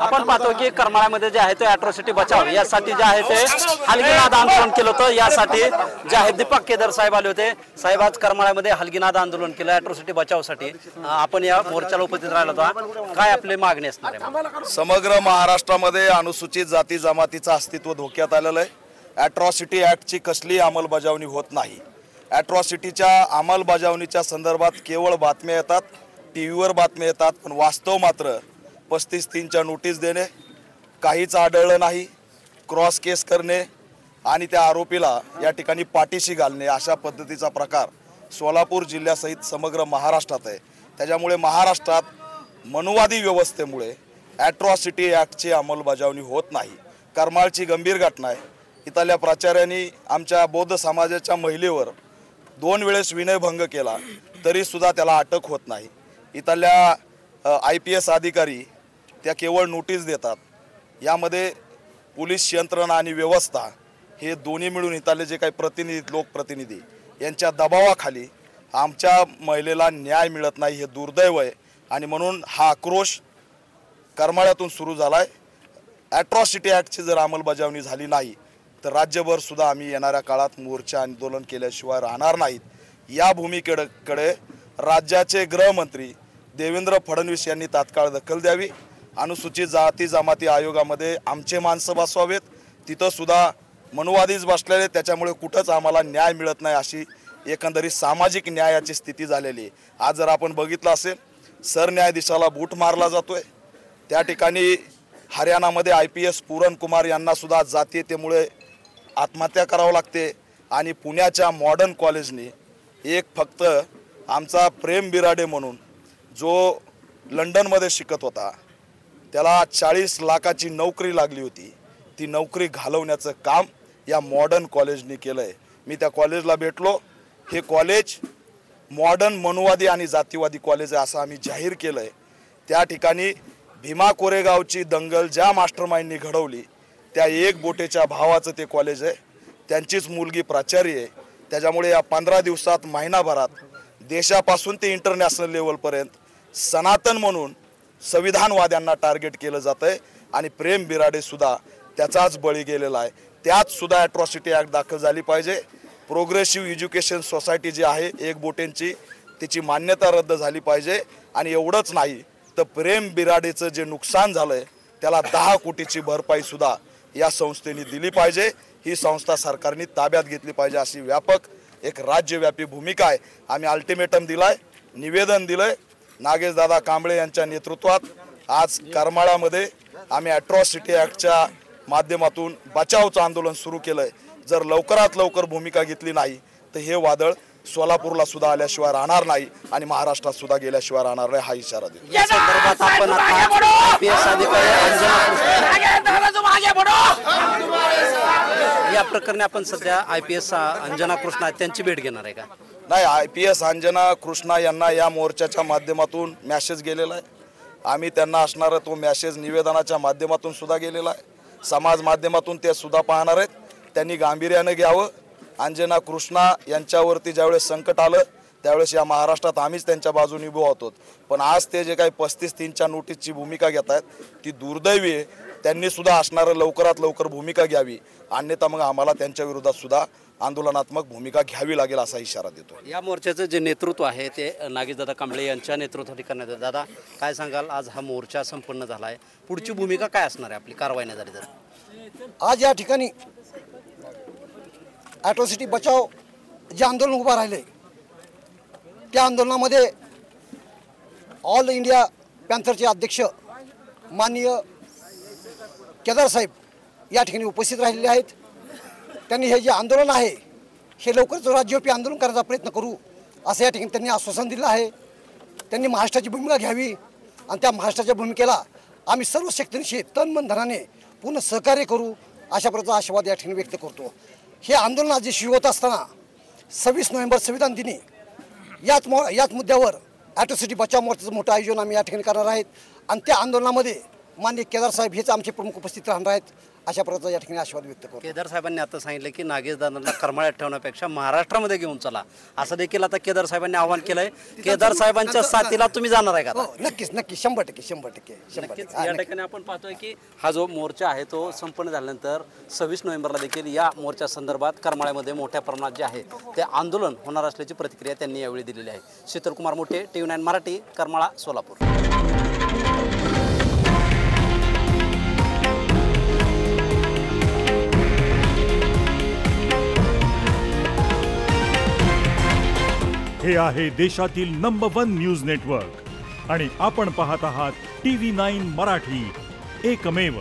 आपण पाहतो की करमाळ्यामध्ये जे आहे ते अॅट्रॉसिटी बचाव यासाठी जे आहे ते हलगीनाद आंदोलन केलं होतं। यासाठी जे आहे दीपक केदार साहेब आले होते। साहेब आज करमाळ्यामध्ये हलगीनाद आंदोलन केलं अॅट्रॉसिटी बचावसाठी। आपण या मोर्चाला उपस्थित राहिला होता, काय आपली मागणी असणार आहे? समग्र महाराष्ट्रामध्ये अनुसूचित जाती जमातीचं अस्तित्व धोक्यात आलेलं आहे। अॅट्रॉसिटी ॲक्टची कसली अंमलबजावणी होत नाही। अॅट्रॉसिटीच्या अंमलबजावणीच्या संदर्भात केवळ बातम्या येतात, टीव्हीवर बातम्या येतात, पण वास्तव मात्र 35-3च्या नोटीस देणे, काहीच आढळलं नाही, क्रॉस केस करणे आणि त्या आरोपीला या ठिकाणी पाठीशी घालणे अशा पद्धतीचा प्रकार सोलापूर जिल्ह्यासहित समग्र महाराष्ट्रात आहे। त्याच्यामुळे महाराष्ट्रात मनुवादी व्यवस्थेमुळे अॅट्रॉसिटी ॲक्टची अंमलबजावणी होत नाही। करमाळची गंभीर घटना आहे। इथल्या प्राचार्यांनी आमच्या बौद्ध समाजाच्या महिलेवर 2 वेळेस विनयभंग केला तरीसुद्धा त्याला अटक होत नाही। इथल्या IPS अधिकारी त्या केवळ नोटीस देतात। यामध्ये पोलीस यंत्रणा आणि व्यवस्था हे दोन्ही मिळून इथले जे काही प्रतिनिधी लोकप्रतिनिधी यांच्या दबावाखाली आमच्या महिलेला न्याय मिळत नाही, हे दुर्दैव आहे। आणि म्हणून हा आक्रोश करमाळ्यातून सुरू झाला आहे। अॅट्रॉसिटी ॲक्टची जर अंमलबजावणी झाली नाही तर राज्यभर सुद्धा आम्ही येणाऱ्या काळात मोर्चा आंदोलन केल्याशिवाय राहणार नाहीत। या भूमिकेकडे राज्याचे गृहमंत्री देवेंद्र फडणवीस यांनी तात्काळ दखल द्यावी। अनुसूचित जाती जमाती आयोगामध्ये आमचे माणसं बसवावेत, तिथं सुद्धा मनुवादीच बसलेले, त्याच्यामुळे कुठंच आम्हाला न्याय मिळत नाही अशी एकंदरीत सामाजिक न्यायाची स्थिती झालेली आहे। आज जर आपण बघितलं असेल सरन्यायाधीशाला बूट मारला जातोय। त्या ठिकाणी हरियाणामध्ये IPS पूरन कुमार यांना सुद्धा जातीयतेमुळे आत्महत्या करावं लागते। आणि पुण्याच्या मॉडर्न कॉलेजने एक फक्त आमचा प्रेम बिराडे म्हणून जो लंडनमध्ये शिकत होता त्याला 40 लाखाची नोकरी लागली होती, ती नोकरी घालवण्याचं काम या मॉडर्न कॉलेजने केलं आहे। मी त्या कॉलेजला भेटलो। हे कॉलेज मॉडर्न मनुवादी आणि जातीवादी कॉलेज आहे असं आम्ही जाहीर केलं आहे। त्या ठिकाणी भीमा कोरेगावची दंगल ज्या मास्टरमाइंडनी घडवली त्या एक बोटेच्या भावाचं ते कॉलेज आहे। त्यांचीच मुलगी प्राचार्य आहे। त्याच्यामुळे या 15 दिवसात महिनाभरात देशापासून ते इंटरनॅशनल लेवलपर्यंत सनातन म्हणून संविधानवाद्यांना टार्गेट केलं जातं आहे। आणि प्रेम बिराडे सुद्धा त्याचाच बळी गेलेला आहे। त्यात सुद्धा अॅट्रॉसिटी ॲक्ट दाखल झाली पाहिजे। प्रोग्रेसिव्ह एज्युकेशन सोसायटी जी आहे एक बोटेंची, तिची मान्यता रद्द झाली पाहिजे। आणि एवढंच नाही तर प्रेम बिराडेचं जे नुकसान झालं आहे त्याला 10 कोटीची भरपाई सुद्धा या संस्थेने दिली पाहिजे। ही संस्था सरकारने ताब्यात घेतली पाहिजे अशी व्यापक एक राज्यव्यापी भूमिका आहे। आम्ही अल्टिमेटम दिलाय, निवेदन दिलंय। नागेशदादा कांबळे यांच्या नेतृत्वात आज करमाळ्यामध्ये आम्ही अॅट्रॉसिटी ॲक्टच्या माध्यमातून बचावचं आंदोलन सुरू केलंय। जर लवकरात लवकर भूमिका घेतली नाही तर हे वादळ सोलापूरला सुद्धा आल्याशिवाय राहणार नाही आणि महाराष्ट्रात सुद्धा गेल्याशिवाय राहणार नाही हा इशारा देतो। या संदर्भात आपण आता IPS अधिकारी या प्रकरणी आपण सध्या IPS अंजना कृष्णा त्यांची भेट घेणार आहे का? नाही, IPS अंजना कृष्णा यांना या मोर्चाच्या माध्यमातून मेसेज गेलेला आहे। आम्ही त्यांना असणारा तो मेसेज निवेदनाच्या माध्यमातून सुद्धा गेलेला आहे। समाज माध्यमातून ते सुद्धा पाहणार आहेत। त्यांनी गांभीर्याने घ्यावं। अंजना कृष्णा यांच्यावरती ज्यावेळेस संकट आलं त्यावेळेस या महाराष्ट्रात आम्हीच त्यांच्या बाजूने उभे होतो। पण आज ते जे काही 35-3च्या नोटीसची भूमिका घेत आहेत ती दुर्दैवी आहे। त्यांनी सुद्धा असणारं लवकरात लवकर भूमिका घ्यावी, अन्यथा मग आम्हाला त्यांच्या विरोधात सुद्धा आंदोलनात्मक भूमिका घ्यावी लागेल असा इशारा देतो। या मोर्चाचं जे नेतृत्व आहे ते नागेशदादा कांबळे यांच्या नेतृत्वाखाली करण्यात येतं। दादा, काय सांगाल? आज हा मोर्चा संपन्न झाला आहे, पुढची भूमिका काय असणार आहे आपली कारवाई नाही झाली तर? आज या ठिकाणी अॅट्रॉसिटी बचाव जे आंदोलन उभं राहिले त्या आंदोलनामध्ये ऑल इंडिया पॅन्थरचे अध्यक्ष माननीय केदार साहेब या ठिकाणी उपस्थित राहिलेले आहेत। त्यांनी हे जे आंदोलन आहे हे लवकरच राज्यव्यापी आंदोलन करण्याचा प्रयत्न करू असं या ठिकाणी त्यांनी आश्वासन दिलं आहे। त्यांनी महाराष्ट्राची भूमिका घ्यावी आणि त्या महाराष्ट्राच्या भूमिकेला आम्ही सर्व शक्तीनिशी तन मन धनाने पूर्ण सहकार्य करू अशा प्रकारचा आशावाद या ठिकाणी व्यक्त करतो। हे आंदोलन आज यशस्वी होत असताना 26 नोव्हेंबर संविधान दिनी याच मुद्द्यावर अॅट्रॉसिटी बचाव मोर्चाचं मोठं आयोजन आम्ही या ठिकाणी करणार आहेत। आणि त्या आंदोलनामध्ये माननीय केदार साहेब हेच आमचे प्रमुख उपस्थित राहणार आहेत अशा प्रकारचा या ठिकाणी आशीर्वाद व्यक्त करतो. केदार साहेबांनी आता सांगितलं की नागेशदादांना करमाळ्यात ठेवण्यापेक्षा महाराष्ट्रामध्ये घेऊन चला असं देखील आता केदार साहेबांनी आवाहन केलंय. केदार साहेबांच्या साथीला तुम्ही जाणार आहे का? हो, नक्कीच 100%. नक्कीच या ठिकाणी आपण पाहतोय की हा जो मोर्चा आहे तो संपन्न झाल्यानंतर 26 नोव्हेंबरला देखील या मोर्चा संदर्भात करमाळ्यामध्ये मोठ्या प्रमाणात जे आहे ते आंदोलन होणार असल्याची प्रतिक्रिया त्यांनी यावेळी दिलेली आहे. शीतलकुमार मोठे, TV9 मराठी, करमाळा, सोलापूर. हे आहे देशातील नंबर 1 न्यूज नेटवर्क आणि आपण पाहत आहात TV9 मराठी, एकमेव.